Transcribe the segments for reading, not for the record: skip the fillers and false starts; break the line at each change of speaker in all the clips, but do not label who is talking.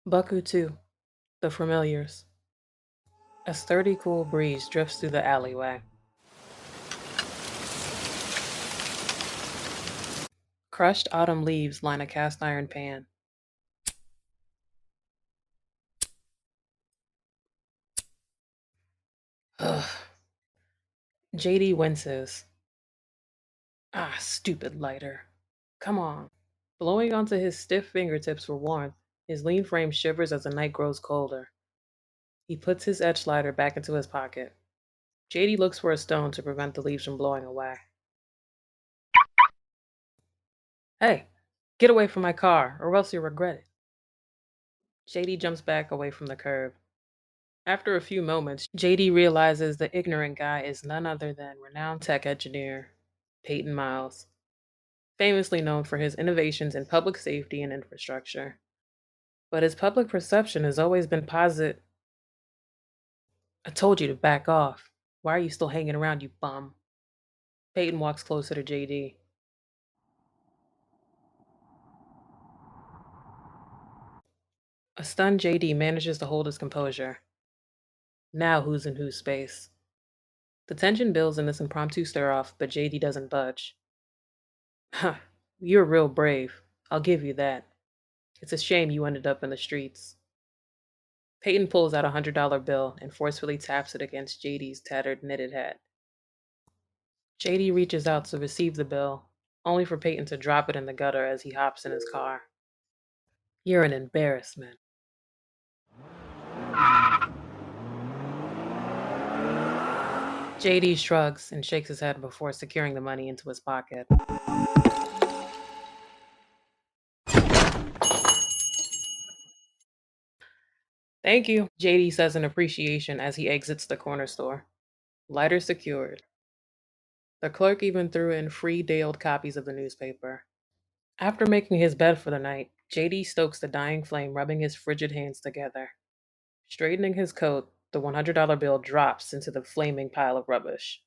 Bucku 2, The Familiars. A sturdy, cool breeze drifts through the alleyway. Crushed autumn leaves line a cast iron pan. Ugh. JD winces. Ah, stupid lighter. Come on. Blowing onto his stiff fingertips for warmth, his lean frame shivers as the night grows colder. He puts his edge lighter back into his pocket. JD looks for a stone to prevent the leaves from blowing away. Hey, get away from my car, or else you'll regret it. JD jumps back away from the curb. After a few moments, JD realizes the ignorant guy is none other than renowned tech engineer Peyton Miles, famously known for his innovations in public safety and infrastructure. But his public perception has always been positive. I told you to back off. Why are you still hanging around, you bum? Peyton walks closer to JD. A stunned JD manages to hold his composure. Now who's in whose space? The tension builds in this impromptu stir off, but JD doesn't budge. Huh, you're real brave. I'll give you that. It's a shame you ended up in the streets. Peyton pulls out a $100 bill and forcefully taps it against JD's tattered knitted hat. JD reaches out to receive the bill, only for Peyton to drop it in the gutter as he hops in his car. You're an embarrassment. JD shrugs and shakes his head before securing the money into his pocket. Thank you, JD says in appreciation as he exits the corner store. Lighter secured. The clerk even threw in free day-old copies of the newspaper. After making his bed for the night, JD stokes the dying flame, rubbing his frigid hands together. Straightening his coat, the $100 bill drops into the flaming pile of rubbish.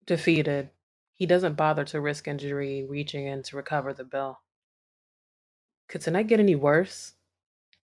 Defeated, he doesn't bother to risk injury reaching in to recover the bill. Could tonight get any worse?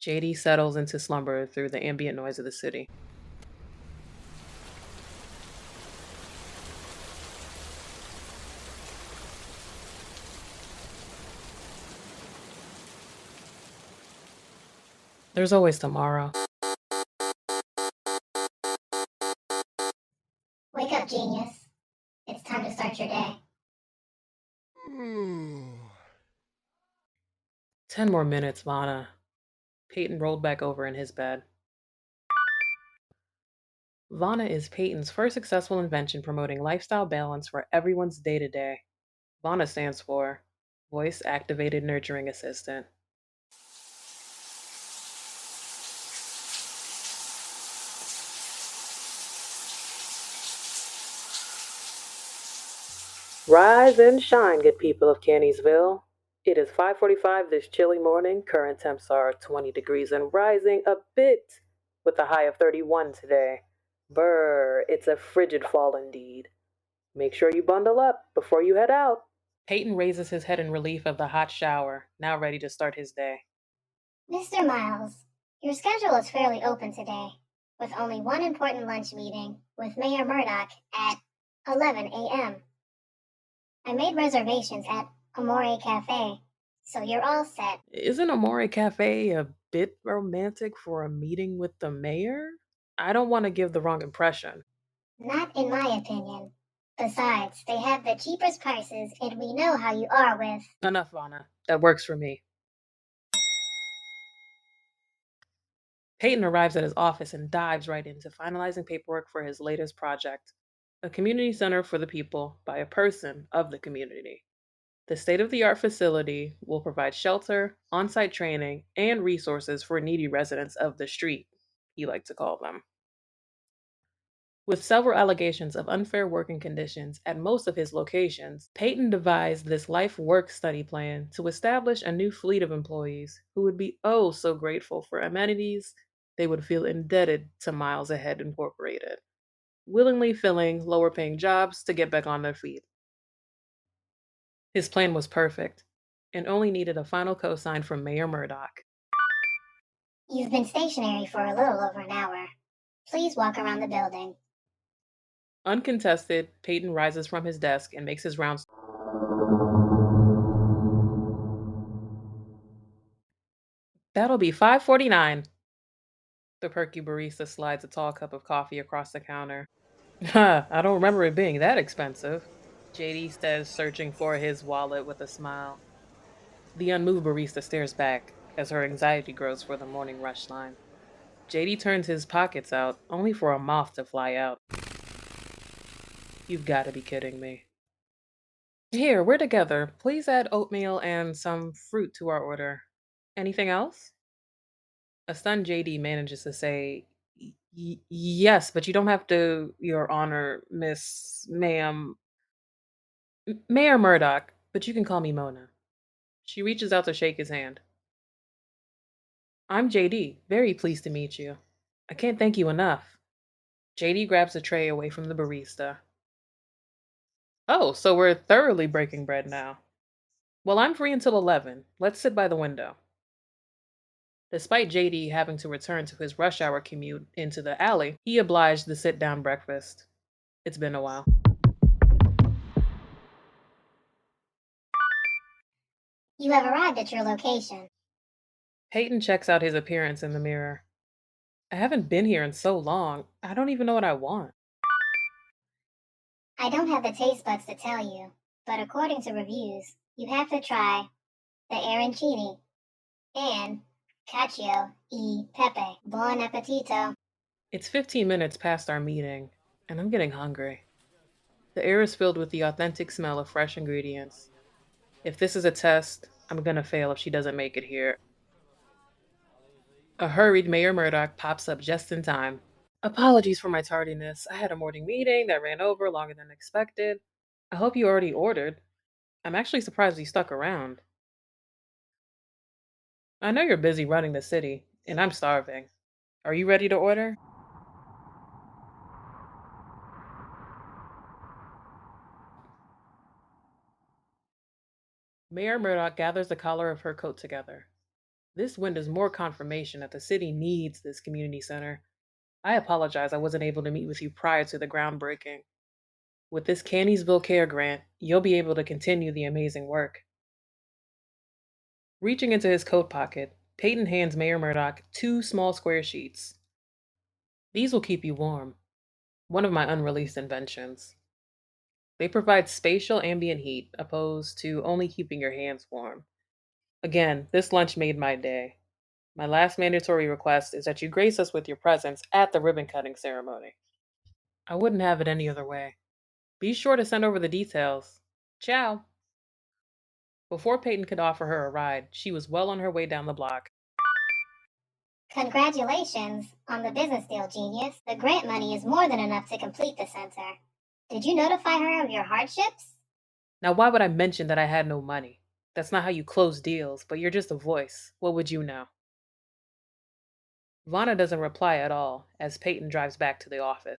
JD settles into slumber through the ambient noise of the city. There's always tomorrow.
Wake up, genius. It's time to start your day.
10 more minutes, Vana. Peyton rolled back over in his bed. Vana is Peyton's first successful invention promoting lifestyle balance for everyone's day to day. Vana stands for Voice Activated Nurturing Assistant. Rise and shine, good people of Cannysville. It is 5:45 this chilly morning. Current temps are 20 degrees and rising a bit with a high of 31 today. Brr, it's a frigid fall indeed. Make sure you bundle up before you head out. Peyton raises his head in relief of the hot shower, now ready to start his day.
Mr. Miles, your schedule is fairly open today, with only one important lunch meeting with Mayor Murdoch at 11 a.m. I made reservations at Amore Cafe, so you're all set.
Isn't Amore Cafe a bit romantic for a meeting with the mayor? I don't want to give the wrong impression.
Not in my opinion. Besides, they have the cheapest prices, and we know how you are with.
Enough, Anna. That works for me. Peyton arrives at his office and dives right into finalizing paperwork for his latest project, a community center for the people by a person of the community. The state of the art facility will provide shelter, on site training, and resources for needy residents of the street, he liked to call them. With several allegations of unfair working conditions at most of his locations, Peyton devised this life work study plan to establish a new fleet of employees who would be oh so grateful for amenities they would feel indebted to Miles Ahead Incorporated, willingly filling lower paying jobs to get back on their feet. His plan was perfect and only needed a final cosign from Mayor Murdoch.
You've been stationary for a little over an hour. Please walk around the building.
Uncontested, Peyton rises from his desk and makes his rounds. That'll be 5.49. The perky barista slides a tall cup of coffee across the counter. Ha, I don't remember it being that expensive. JD says, searching for his wallet with a smile. The unmoved barista stares back as her anxiety grows for the morning rush line. JD turns his pockets out, only for a moth to fly out. You've got to be kidding me. Here, we're together. Please add oatmeal and some fruit to our order. Anything else? A stunned JD manages to say, Yes, but you don't have to, Your Honor, Ma'am, Mayor Murdoch, but you can call me Mona. She reaches out to shake his hand. I'm JD. Very pleased to meet you. I can't thank you enough. JD grabs the tray away from the barista. Oh, so we're thoroughly breaking bread now. Well, I'm free until 11. Let's sit by the window. Despite JD having to return to his rush hour commute into the alley, he obliged the sit down breakfast. It's been a while.
You have arrived at your location.
Peyton checks out his appearance in the mirror. I haven't been here in so long, I don't even know what I want.
I don't have the taste buds to tell you, but according to reviews, you have to try the arancini and cacio e pepe. Buon appetito.
It's 15 minutes past our meeting, and I'm getting hungry. The air is filled with the authentic smell of fresh ingredients. If this is a test, I'm gonna fail if she doesn't make it here. A hurried Mayor Murdoch pops up just in time. Apologies for my tardiness. I had a morning meeting that ran over longer than expected. I hope you already ordered. I'm actually surprised you stuck around. I know you're busy running the city, and I'm starving. Are you ready to order? Mayor Murdoch gathers the collar of her coat together. This wind is more confirmation that the city needs this community center. I apologize I wasn't able to meet with you prior to the groundbreaking. With this Cannysville Care Grant, you'll be able to continue the amazing work. Reaching into his coat pocket, Peyton hands Mayor Murdoch two small square sheets. These will keep you warm. One of my unreleased inventions. They provide spatial ambient heat opposed to only keeping your hands warm. Again, this lunch made my day. My last mandatory request is that you grace us with your presence at the ribbon cutting ceremony. I wouldn't have it any other way. Be sure to send over the details. Ciao. Before Peyton could offer her a ride, she was well on her way down the block.
Congratulations on the business deal, genius. The grant money is more than enough to complete the center. Did you notify her of your hardships?
Now, why would I mention that I had no money? That's not how you close deals, but you're just a voice. What would you know? Vana doesn't reply at all as Peyton drives back to the office.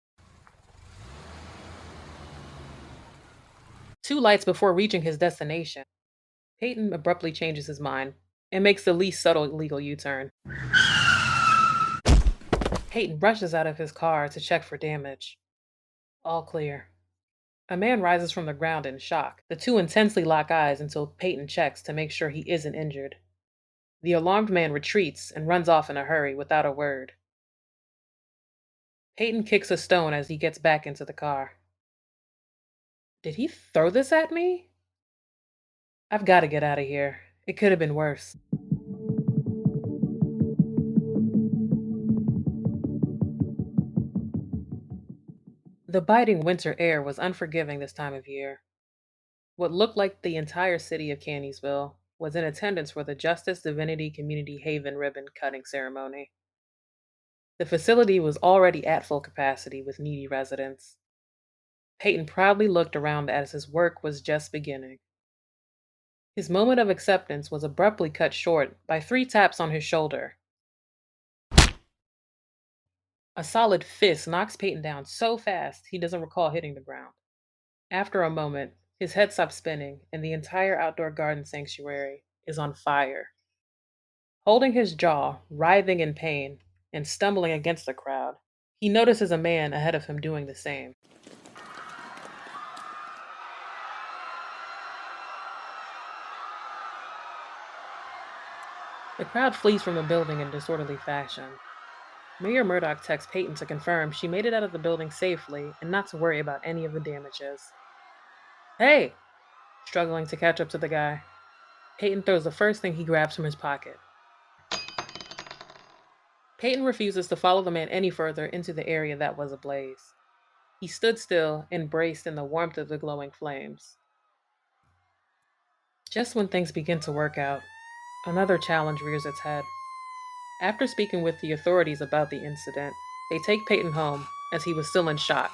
Two lights before reaching his destination, Peyton abruptly changes his mind and makes the least subtle legal U turn. Peyton rushes out of his car to check for damage. All clear. A man rises from the ground in shock. The two intensely lock eyes until Peyton checks to make sure he isn't injured. The alarmed man retreats and runs off in a hurry without a word. Peyton kicks a stone as he gets back into the car. Did he throw this at me? I've got to get out of here. It could have been worse. The biting winter air was unforgiving this time of year. What looked like the entire city of Cannysville was in attendance for the Justice Divinity Community Haven ribbon cutting ceremony. The facility was already at full capacity with needy residents. Peyton proudly looked around as his work was just beginning. His moment of acceptance was abruptly cut short by three taps on his shoulder. A solid fist knocks Peyton down so fast he doesn't recall hitting the ground. After a moment, his head stops spinning and the entire outdoor garden sanctuary is on fire. Holding his jaw, writhing in pain, and stumbling against the crowd, he notices a man ahead of him doing the same. The crowd flees from the building in disorderly fashion. Mayor Murdoch texts Peyton to confirm she made it out of the building safely and not to worry about any of the damages. Hey! Struggling to catch up to the guy, Peyton throws the first thing he grabs from his pocket. Peyton refuses to follow the man any further into the area that was ablaze. He stood still, embraced in the warmth of the glowing flames. Just when things begin to work out, another challenge rears its head. After speaking with the authorities about the incident, they take Peyton home as he was still in shock.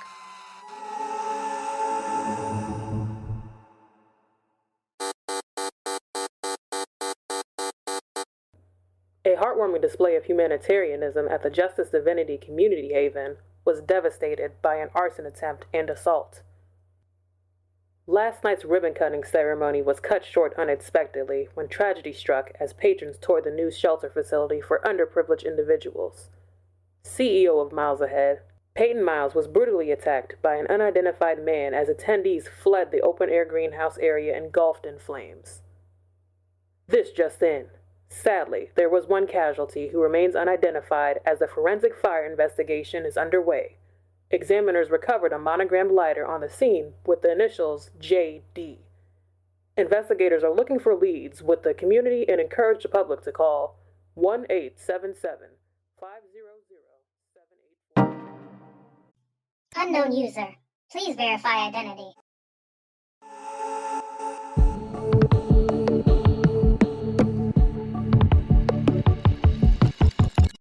A heartwarming display of humanitarianism at the Justice Divinity Community Haven was devastated by an arson attempt and assault. Last night's ribbon-cutting ceremony was cut short unexpectedly when tragedy struck as patrons toured the new shelter facility for underprivileged individuals. CEO of Miles Ahead, Peyton Miles was brutally attacked by an unidentified man as attendees fled the open-air greenhouse area engulfed in flames. This just in. Sadly, there was one casualty who remains unidentified as the forensic fire investigation is underway. Examiners recovered a monogrammed lighter on the scene with the initials JD. Investigators are looking for leads with the community and encourage the public to call 1-877-500-784.
Unknown user. Please verify identity.